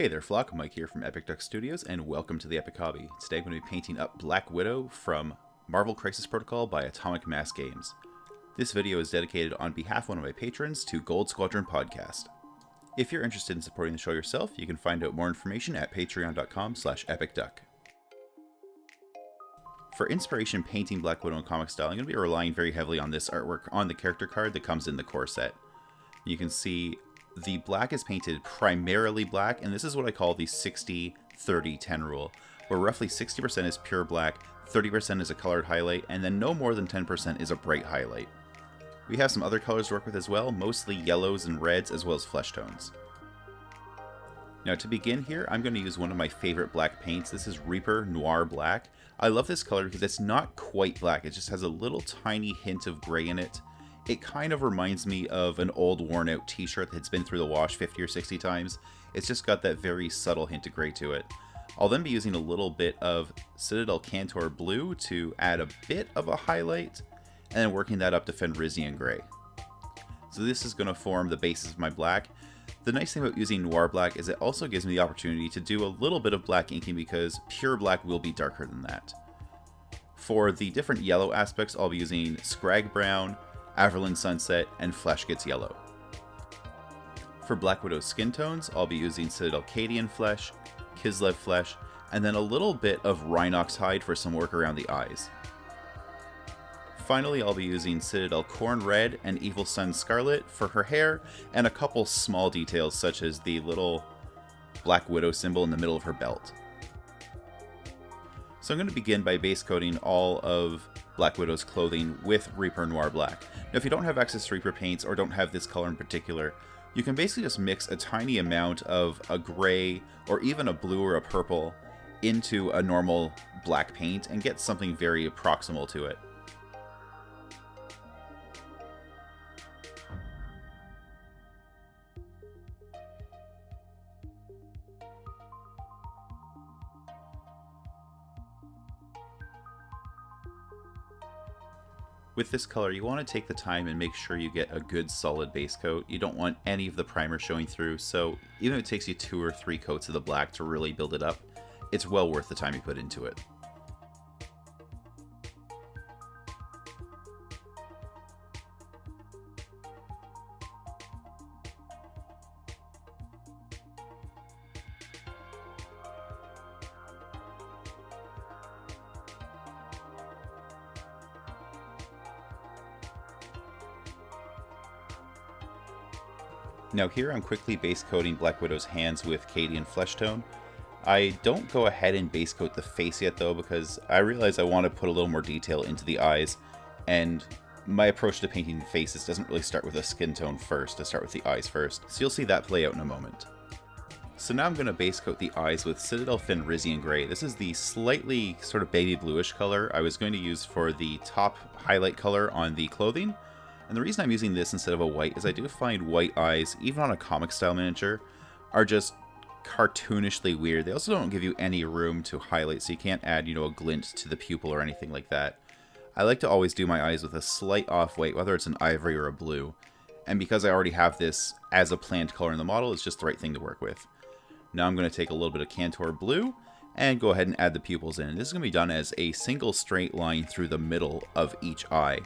Hey there Flock, Mike here from Epic Duck Studios, and welcome to the Epic Hobby. Today I'm going to be painting up Black Widow from Marvel Crisis Protocol by Atomic Mass Games. This video is dedicated on behalf of one of my patrons to Gold Squadron Podcast. If you're interested in supporting the show yourself, you can find out more information at patreon.com/epicduck. For inspiration painting Black Widow in comic style, I'm going to be relying very heavily on this artwork on the character card that comes in the core set. You can see the black is painted primarily black, and this is what I call the 60-30-10 rule, where roughly 60% is pure black, 30% is a colored highlight, and then no more than 10% is a bright highlight. We have some other colors to work with as well, mostly yellows and reds as well as flesh tones. Now to begin here, I'm going to use one of my favorite black paints. This is Reaper Noir Black. I love this color because it's not quite black, it just has a little tiny hint of gray in it. It kind of reminds me of an old worn out t-shirt that's been through the wash 50 or 60 times. It's just got that very subtle hint of gray to it. I'll then be using a little bit of Citadel Cantor Blue to add a bit of a highlight, and then working that up to Fenrisian Gray. So this is going to form the basis of my black. The nice thing about using Noir Black is it also gives me the opportunity to do a little bit of black inking because pure black will be darker than that. For the different yellow aspects, I'll be using Scrag Brown, Averland Sunset, and Flesh Gets Yellow. For Black Widow's skin tones, I'll be using Citadel Cadian Flesh, Kislev Flesh, and then a little bit of Rhinox Hide for some work around the eyes. Finally, I'll be using Citadel Corn Red and Evil Sun Scarlet for her hair, and a couple small details such as the little Black Widow symbol in the middle of her belt. So I'm going to begin by base coating all of Black Widow's clothing with Reaper Noir Black. Now if you don't have access to Reaper paints or don't have this color in particular, you can basically just mix a tiny amount of a gray or even a blue or a purple into a normal black paint and get something very proximal to it. With this color, you want to take the time and make sure you get a good solid base coat. You don't want any of the primer showing through, so even if it takes you 2 or 3 coats of the black to really build it up, it's well worth the time you put into it. Now here I'm quickly base coating Black Widow's hands with Cadian Flesh Tone. I don't go ahead and base coat the face yet though, because I realize I want to put a little more detail into the eyes, and my approach to painting faces doesn't really start with a skin tone first, to start with the eyes first, so you'll see that play out in a moment. So now I'm going to base coat the eyes with Citadel Fenrisian Gray. This is the slightly sort of baby bluish color I was going to use for the top highlight color on the clothing. And the reason I'm using this instead of a white is I do find white eyes, even on a comic style miniature, are just cartoonishly weird. They also don't give you any room to highlight, so you can't add, a glint to the pupil or anything like that. I like to always do my eyes with a slight off-white, whether it's an ivory or a blue. And because I already have this as a planned color in the model, it's just the right thing to work with. Now I'm going to take a little bit of Cantor Blue and go ahead and add the pupils in. This is going to be done as a single straight line through the middle of each eye.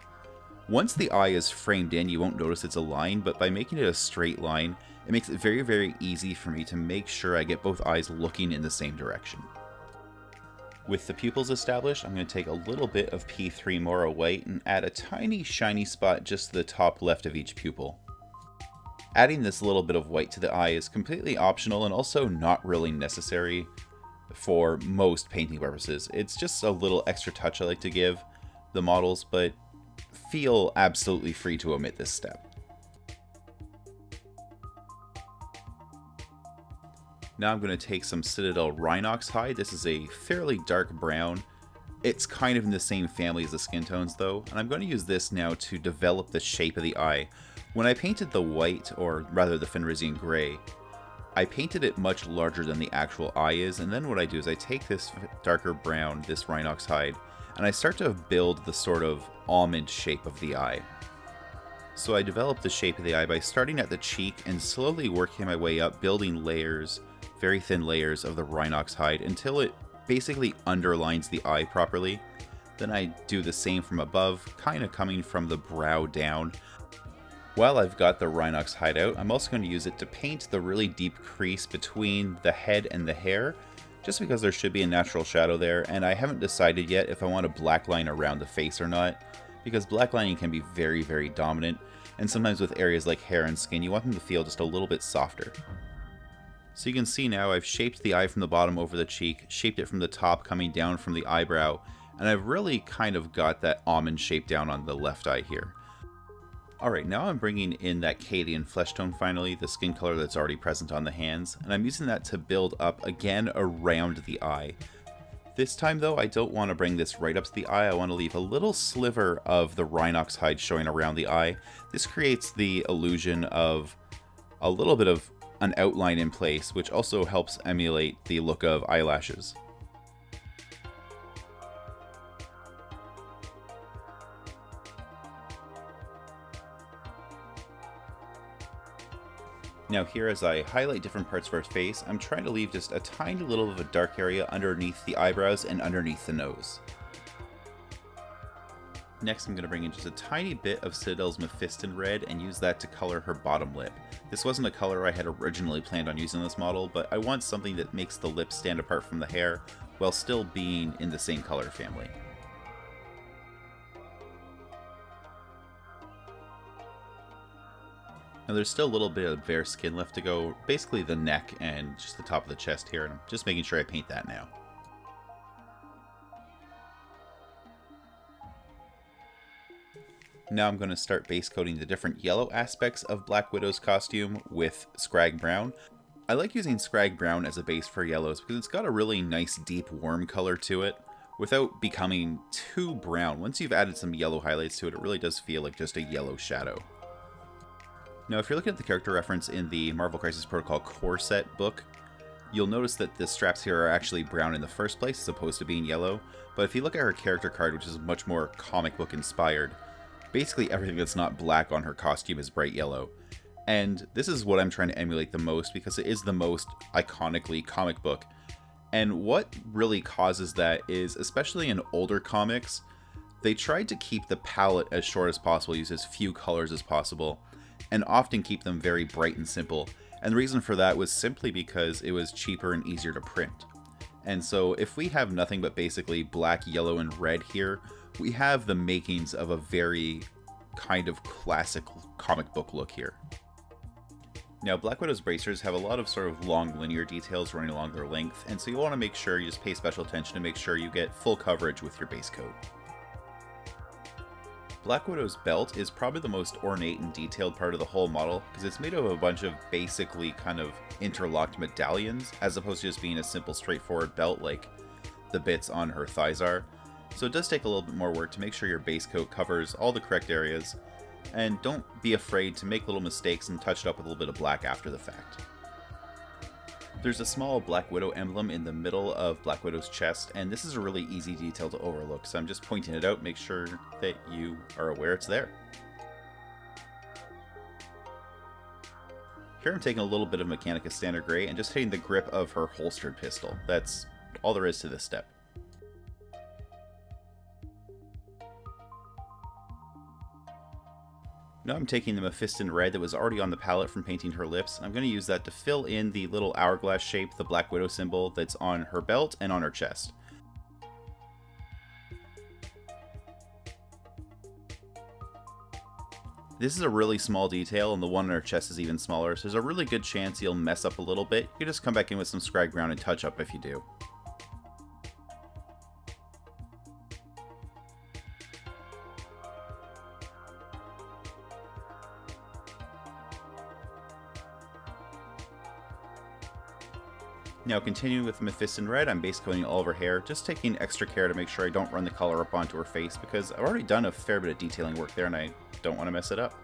Once the eye is framed in, you won't notice it's a line, but by making it a straight line, it makes it very, very easy for me to make sure I get both eyes looking in the same direction. With the pupils established, I'm going to take a little bit of P3 Mora White and add a tiny shiny spot just to the top left of each pupil. Adding this little bit of white to the eye is completely optional and also not really necessary for most painting purposes. It's just a little extra touch I like to give the models, but feel absolutely free to omit this step. Now I'm going to take some Citadel Rhinox Hide. This is a fairly dark brown. It's kind of in the same family as the skin tones though, and I'm going to use this now to develop the shape of the eye. When I painted the white, or rather the Fenrisian Gray, I painted it much larger than the actual eye is, and then what I do is I take this darker brown, this Rhinox Hide, and I start to build the sort of almond shape of the eye. So I developed the shape of the eye by starting at the cheek and slowly working my way up, building layers very thin layers of the Rhinox hide until it basically underlines the eye properly. Then I do the same from above, kind of coming from the brow down. While I've got the Rhinox hide out, I'm also going to use it to paint the really deep crease between the head and the hair, just because there should be a natural shadow there, and I haven't decided yet if I want a black line around the face or not, because black lining can be very, very dominant, and sometimes with areas like hair and skin, you want them to feel just a little bit softer. So you can see now I've shaped the eye from the bottom over the cheek, shaped it from the top coming down from the eyebrow, and I've really kind of got that almond shape down on the left eye here. Alright, now I'm bringing in that Cadian flesh tone finally, the skin color that's already present on the hands, and I'm using that to build up again around the eye. This time though, I don't want to bring this right up to the eye, I want to leave a little sliver of the Rhinox hide showing around the eye. This creates the illusion of a little bit of an outline in place, which also helps emulate the look of eyelashes. Now here, as I highlight different parts of her face, I'm trying to leave just a tiny little of a dark area underneath the eyebrows and underneath the nose. Next I'm going to bring in just a tiny bit of Citadels Mephiston red and use that to color her bottom lip. This wasn't a color I had originally planned on using this model, but I want something that makes the lips stand apart from the hair while still being in the same color family. Now there's still a little bit of bare skin left to go, basically the neck and just the top of the chest here, and I'm just making sure I paint that now. Now I'm going to start base coating the different yellow aspects of Black Widow's costume with Scrag Brown. I like using Scrag Brown as a base for yellows because it's got a really nice deep warm color to it without becoming too brown. Once you've added some yellow highlights to it, it really does feel like just a yellow shadow. Now, if you're looking at the character reference in the Marvel Crisis Protocol core set book, you'll notice that the straps here are actually brown in the first place as opposed to being yellow. But if you look at her character card, which is much more comic book inspired, basically everything that's not black on her costume is bright yellow. And this is what I'm trying to emulate the most because it is the most iconically comic book. And what really causes that is, especially in older comics, they tried to keep the palette as short as possible, use as few colors as possible, and often keep them very bright and simple. And the reason for that was simply because it was cheaper and easier to print. And so if we have nothing but basically black, yellow, and red here, we have the makings of a very kind of classic comic book look here. Now, Black Widow's bracers have a lot of sort of long linear details running along their length, and so you want to make sure you just pay special attention to make sure you get full coverage with your base coat. Black Widow's belt is probably the most ornate and detailed part of the whole model because it's made of a bunch of basically kind of interlocked medallions as opposed to just being a simple straightforward belt like the bits on her thighs are. So it does take a little bit more work to make sure your base coat covers all the correct areas, and don't be afraid to make little mistakes and touch it up with a little bit of black after the fact. There's a small Black Widow emblem in the middle of Black Widow's chest, and this is a really easy detail to overlook, so I'm just pointing it out, make sure that you are aware it's there. Here I'm taking a little bit of Mechanica Standard Gray and just hitting the grip of her holstered pistol. That's all there is to this step. Now I'm taking the Mephiston red that was already on the palette from painting her lips, and I'm going to use that to fill in the little hourglass shape, the Black Widow symbol that's on her belt and on her chest. This is a really small detail, and the one on her chest is even smaller, so there's a really good chance you'll mess up a little bit. You can just come back in with some Scrag Brown and touch up if you do. Now continuing with Mephiston red, I'm base coating all of her hair, just taking extra care to make sure I don't run the color up onto her face because I've already done a fair bit of detailing work there and I don't want to mess it up.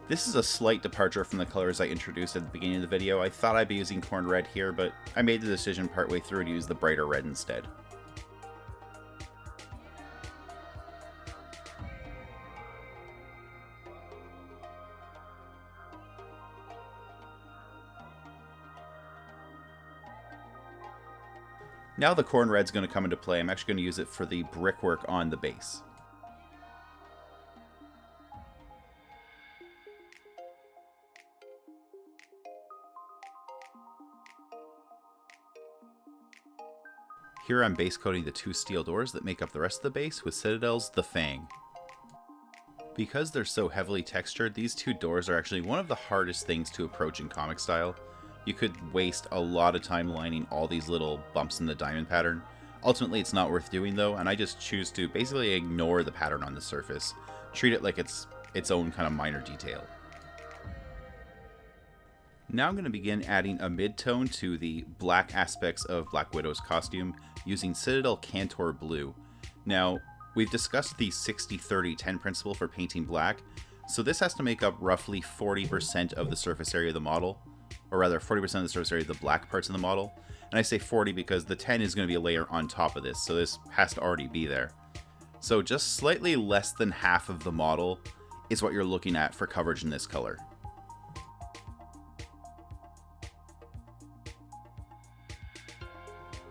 This is a slight departure from the colors I introduced at the beginning of the video. I thought I'd be using corn red here, but I made the decision partway through to use the brighter red instead. Now the corn red's going to come into play. I'm actually going to use it for the brickwork on the base. Here I'm base coating the 2 steel doors that make up the rest of the base with Citadels the Fang. Because they're so heavily textured, these 2 doors are actually one of the hardest things to approach in comic style. You could waste a lot of time lining all these little bumps in the diamond pattern. Ultimately it's not worth doing though, and I just choose to basically ignore the pattern on the surface. Treat it like it's its own kind of minor detail. Now I'm going to begin adding a mid-tone to the black aspects of Black Widow's costume using Citadel Cantor Blue. Now, we've discussed the 60-30-10 principle for painting black, so this has to make up roughly 40% of the surface area of the model, or rather 40% of the surface area of the black parts of the model. And I say 40 because the 10 is going to be a layer on top of this, so this has to already be there. So just slightly less than half of the model is what you're looking at for coverage in this color.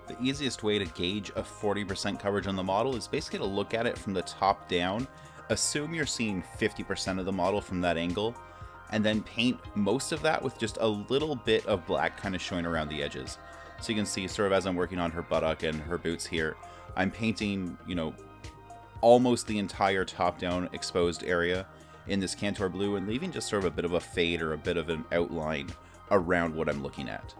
The easiest way to gauge a 40% coverage on the model is basically to look at it from the top down, assume you're seeing 50% of the model from that angle, and then paint most of that with just a little bit of black kind of showing around the edges. So you can see sort of as I'm working on her buttock and her boots here, I'm painting, you know, almost the entire top down exposed area in this Cantor Blue and leaving just sort of a bit of a fade or a bit of an outline around what I'm looking at.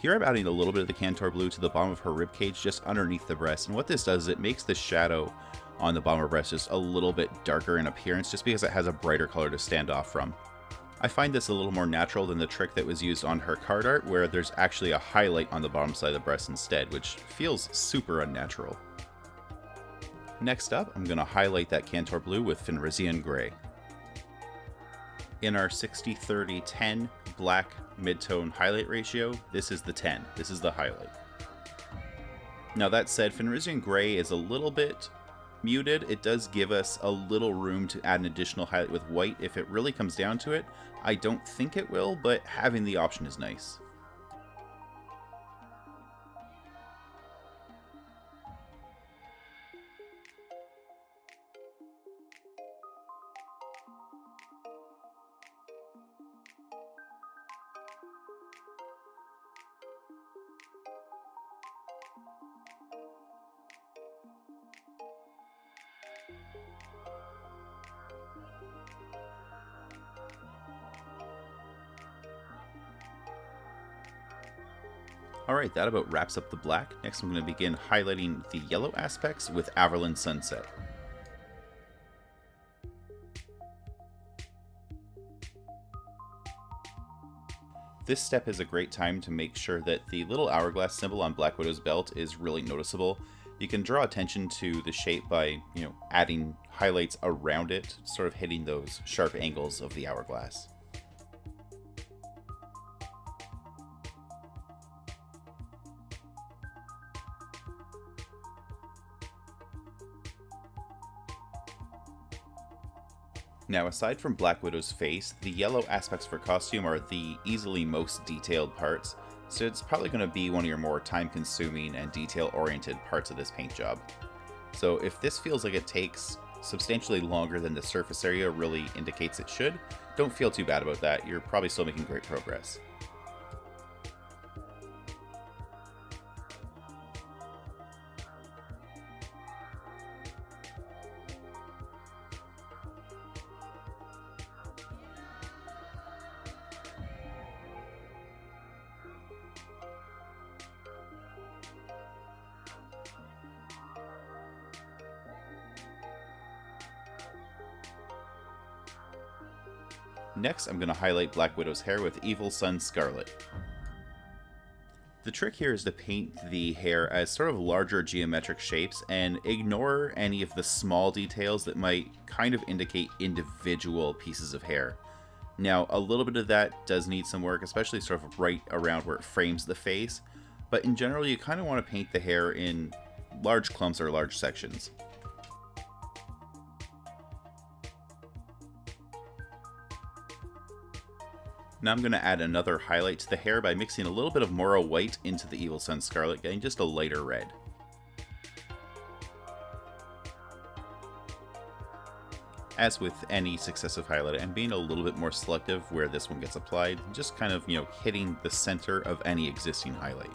Here I'm adding a little bit of the Cantor Blue to the bottom of her ribcage just underneath the breast, and what this does is it makes the shadow on the bottom of her breast just a little bit darker in appearance just because it has a brighter color to stand off from. I find this a little more natural than the trick that was used on her card art where there's actually a highlight on the bottom side of the breast instead, which feels super unnatural. Next up, I'm going to highlight that Cantor Blue with Fenrisian Gray. In our 60-30-10 black mid-tone highlight ratio, this is the 10. This is the highlight. Now that said, Fenrisian Gray is a little bit muted. It does give us a little room to add an additional highlight with white if it really comes down to it. I don't think it will, but having the option is nice. Alright, that about wraps up the black. Next I'm going to begin highlighting the yellow aspects with Averland Sunset. This step is a great time to make sure that the little hourglass symbol on Black Widow's belt is really noticeable. You can draw attention to the shape by, adding highlights around it, sort of hitting those sharp angles of the hourglass. Now, aside from Black Widow's face, the yellow aspects of her costume are the easily most detailed parts, so it's probably going to be one of your more time-consuming and detail-oriented parts of this paint job. So if this feels like it takes substantially longer than the surface area really indicates it should, don't feel too bad about that. You're probably still making great progress. Next, I'm going to highlight Black Widow's hair with Evil Sun Scarlet. The trick here is to paint the hair as sort of larger geometric shapes and ignore any of the small details that might kind of indicate individual pieces of hair. Now, a little bit of that does need some work, especially sort of right around where it frames the face, but in general you kind of want to paint the hair in large clumps or large sections. Now I'm going to add another highlight to the hair by mixing a little bit of Mora White into the Evil Sun Scarlet, getting just a lighter red. As with any successive highlight, I'm being a little bit more selective where this one gets applied, just kind of, hitting the center of any existing highlight.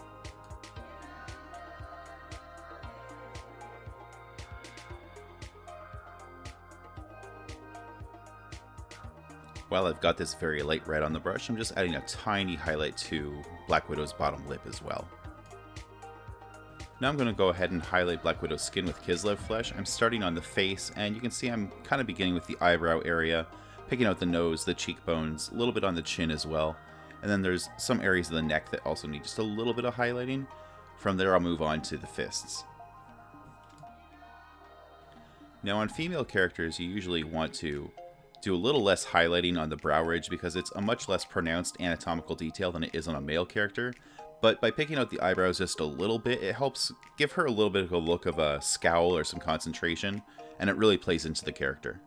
While I've got this very light red on the brush, I'm just adding a tiny highlight to Black Widow's bottom lip as well. Now I'm going to go ahead and highlight Black Widow's skin with Kislev Flesh. I'm starting on the face, and you can see I'm kind of beginning with the eyebrow area, picking out the nose, the cheekbones, a little bit on the chin as well. And then there's some areas of the neck that also need just a little bit of highlighting. From there I'll move on to the fists. Now on female characters, you usually want to do a little less highlighting on the brow ridge because it's a much less pronounced anatomical detail than it is on a male character. But by picking out the eyebrows just a little bit, it helps give her a little bit of a look of a scowl or some concentration, and it really plays into the character.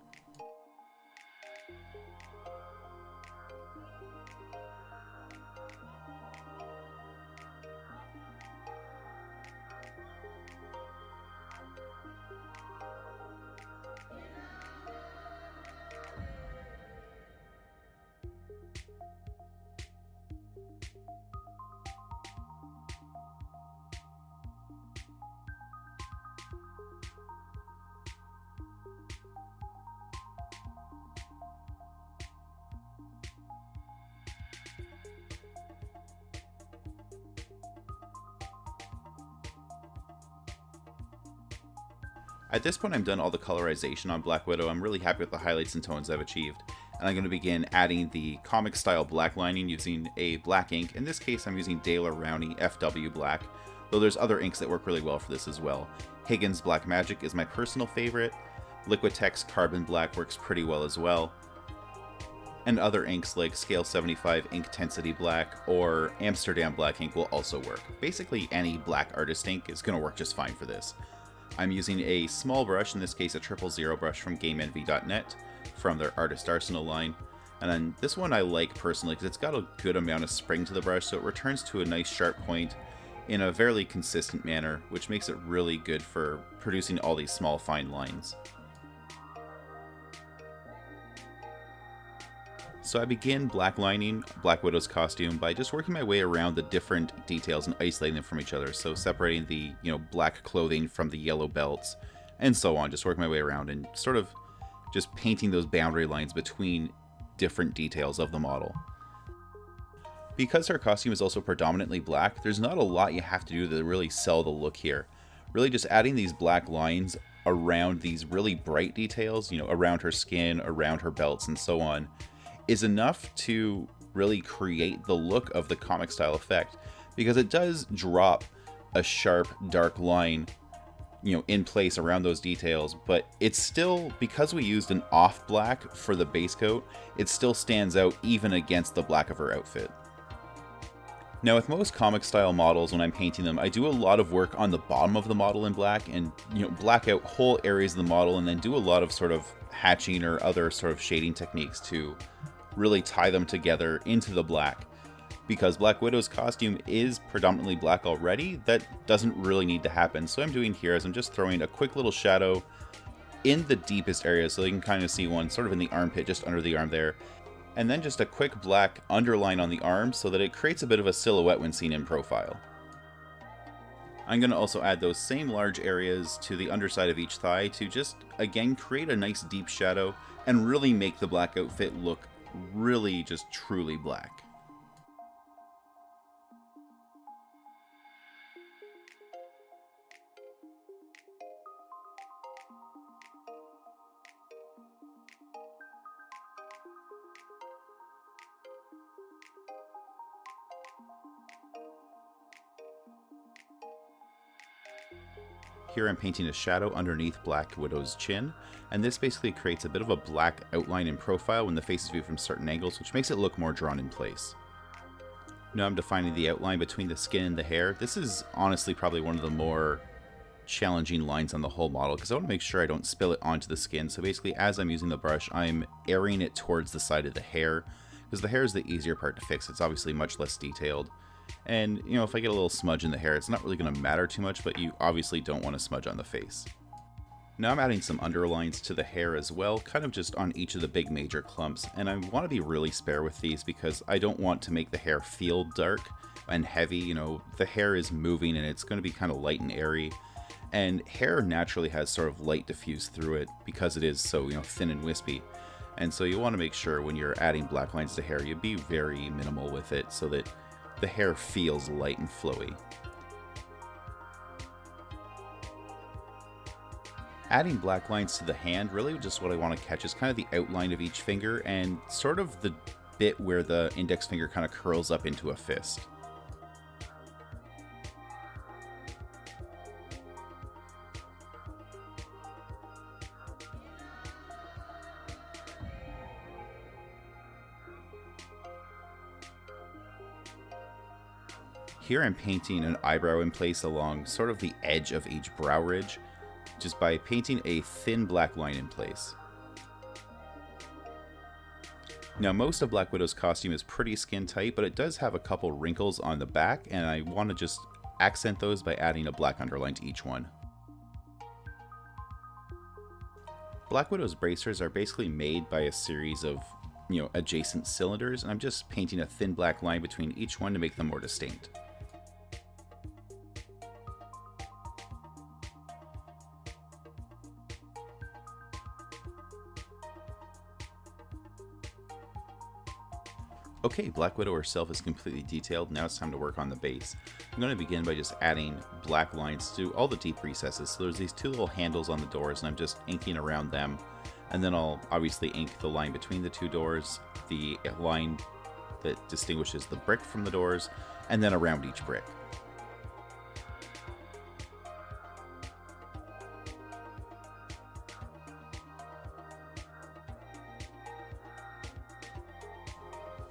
At this point, I'm done all the colorization on Black Widow. I'm really happy with the highlights and tones I've achieved. And I'm going to begin adding the comic style black lining using a black ink. In this case, I'm using Dale Rowney FW Black, though there's other inks that work really well for this as well. Higgins Black Magic is my personal favorite. Liquitex Carbon Black works pretty well as well. And other inks like Scale 75 Ink Tensity Black or Amsterdam Black ink will also work. Basically, any black artist ink is going to work just fine for this. I'm using a small brush, in this case a 000 brush from GameEnvy.net from their Artist Arsenal line. And then this one I like personally because it's got a good amount of spring to the brush, so it returns to a nice sharp point in a fairly consistent manner, which makes it really good for producing all these small fine lines. So I begin black lining Black Widow's costume by just working my way around the different details and isolating them from each other. So separating the, black clothing from the yellow belts and so on. Just working my way around and sort of just painting those boundary lines between different details of the model. Because her costume is also predominantly black, there's not a lot you have to do to really sell the look here. Really just adding these black lines around these really bright details, around her skin, around her belts and so on, is enough to really create the look of the comic style effect, because it does drop a sharp dark line in place around those details, but it's still, because we used an off black for the base coat, it still stands out even against the black of her outfit. Now with most comic style models, when I'm painting them, I do a lot of work on the bottom of the model in black and black out whole areas of the model, and then do a lot of sort of hatching or other sort of shading techniques to really tie them together into the black. Because Black Widow's costume is predominantly black already, that doesn't really need to happen. So what I'm doing here is I'm just throwing a quick little shadow in the deepest area, so you can kind of see one sort of in the armpit, just under the arm there. And then just a quick black underline on the arm so that it creates a bit of a silhouette when seen in profile. I'm going to also add those same large areas to the underside of each thigh to just, again, create a nice deep shadow and really make the black outfit look really just truly black. Here I'm painting a shadow underneath Black Widow's chin, and this basically creates a bit of a black outline in profile when the face is viewed from certain angles, which makes it look more drawn in place. Now I'm defining the outline between the skin and the hair. This is honestly probably one of the more challenging lines on the whole model because I want to make sure I don't spill it onto the skin. So basically, as I'm using the brush, I'm airing it towards the side of the hair because the hair is the easier part to fix. It's obviously much less detailed. And, you know, if I get a little smudge in the hair, it's not really going to matter too much, but you obviously don't want to smudge on the face. Now I'm adding some underlines to the hair as well, kind of just on each of the big major clumps, and I want to be really spare with these because I don't want to make the hair feel dark and heavy. You know, the hair is moving and it's going to be kind of light and airy, and hair naturally has sort of light diffuse through it because it is so, you know, thin and wispy. And so you want to make sure when you're adding black lines to hair, you be very minimal with it so that the hair feels light and flowy. Adding black lines to the hand, really just what I want to catch is kind of the outline of each finger and sort of the bit where the index finger kind of curls up into a fist. Here I'm painting an eyebrow in place along sort of the edge of each brow ridge, just by painting a thin black line in place. Now most of Black Widow's costume is pretty skin tight, but it does have a couple wrinkles on the back, and I want to just accent those by adding a black underline to each one. Black Widow's bracers are basically made by a series of, you know, adjacent cylinders, and I'm just painting a thin black line between each one to make them more distinct. Okay, Black Widow herself is completely detailed. Now it's time to work on the base. I'm going to begin by just adding black lines to all the deep recesses. So there's these two little handles on the doors, and I'm just inking around them. And then I'll obviously ink the line between the two doors, the line that distinguishes the brick from the doors, and then around each brick.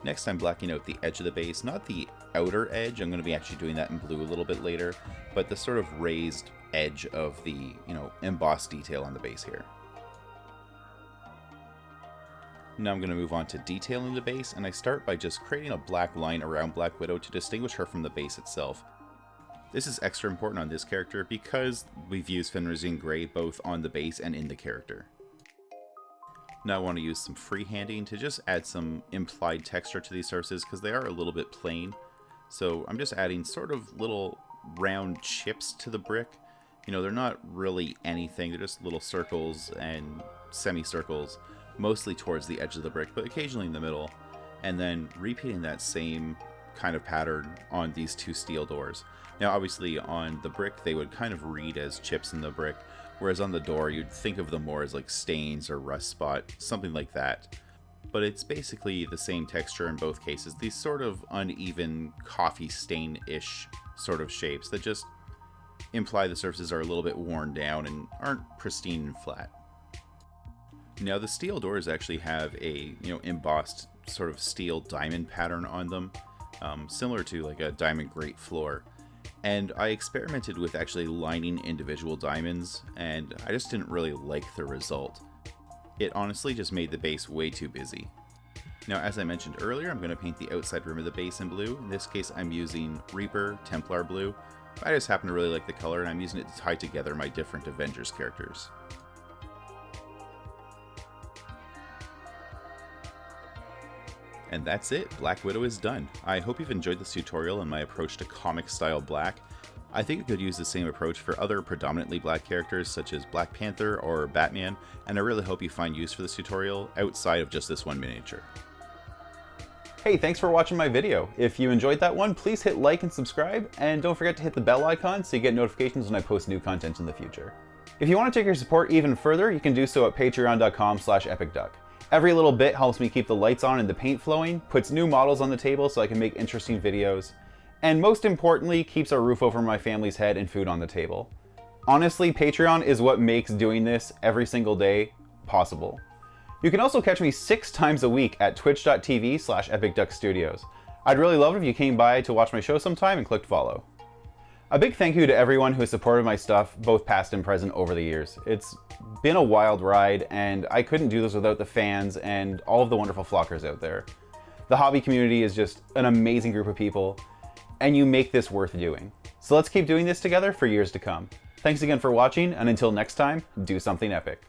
Next, I'm blacking out the edge of the base, not the outer edge, I'm going to be actually doing that in blue a little bit later, but the sort of raised edge of the, you know, embossed detail on the base here. Now I'm going to move on to detailing the base, and I start by just creating a black line around Black Widow to distinguish her from the base itself. This is extra important on this character because we've used Fenrisian Gray both on the base and in the character. Now I want to use some freehanding to just add some implied texture to these surfaces because they are a little bit plain. So I'm just adding sort of little round chips to the brick. You know, they're not really anything, they're just little circles and semicircles, mostly towards the edge of the brick, but occasionally in the middle. And then repeating that same kind of pattern on these two steel doors. Now obviously on the brick they would kind of read as chips in the brick, whereas on the door you'd think of them more as like stains or rust spot, something like that. But it's basically the same texture in both cases, these sort of uneven coffee stain-ish sort of shapes that just imply the surfaces are a little bit worn down and aren't pristine and flat. Now the steel doors actually have a, you know, embossed sort of steel diamond pattern on them, similar to like a diamond grate floor. And I experimented with actually lining individual diamonds, and I just didn't really like the result. It honestly just made the base way too busy. Now, as I mentioned earlier, I'm going to paint the outside rim of the base in blue. In this case, I'm using Reaper Templar blue. I just happen to really like the color, and I'm using it to tie together my different Avengers characters. And that's it, Black Widow is done. I hope you've enjoyed this tutorial and my approach to comic style black. I think you could use the same approach for other predominantly black characters such as Black Panther or Batman, and I really hope you find use for this tutorial outside of just this one miniature. Hey, thanks for watching my video. If you enjoyed that one, please hit like and subscribe, and don't forget to hit the bell icon so you get notifications when I post new content in the future. If you want to take your support even further, you can do so at patreon.com/epicduck. Every little bit helps me keep the lights on and the paint flowing, puts new models on the table so I can make interesting videos, and most importantly, keeps a roof over my family's head and food on the table. Honestly, Patreon is what makes doing this every single day possible. You can also catch me 6 times a week at twitch.tv/epicduckstudios. I'd really love it if you came by to watch my show sometime and clicked follow. A big thank you to everyone who has supported my stuff, both past and present, over the years. It's been a wild ride, and I couldn't do this without the fans and all of the wonderful flockers out there. The hobby community is just an amazing group of people, and you make this worth doing. So let's keep doing this together for years to come. Thanks again for watching, and until next time, do something epic.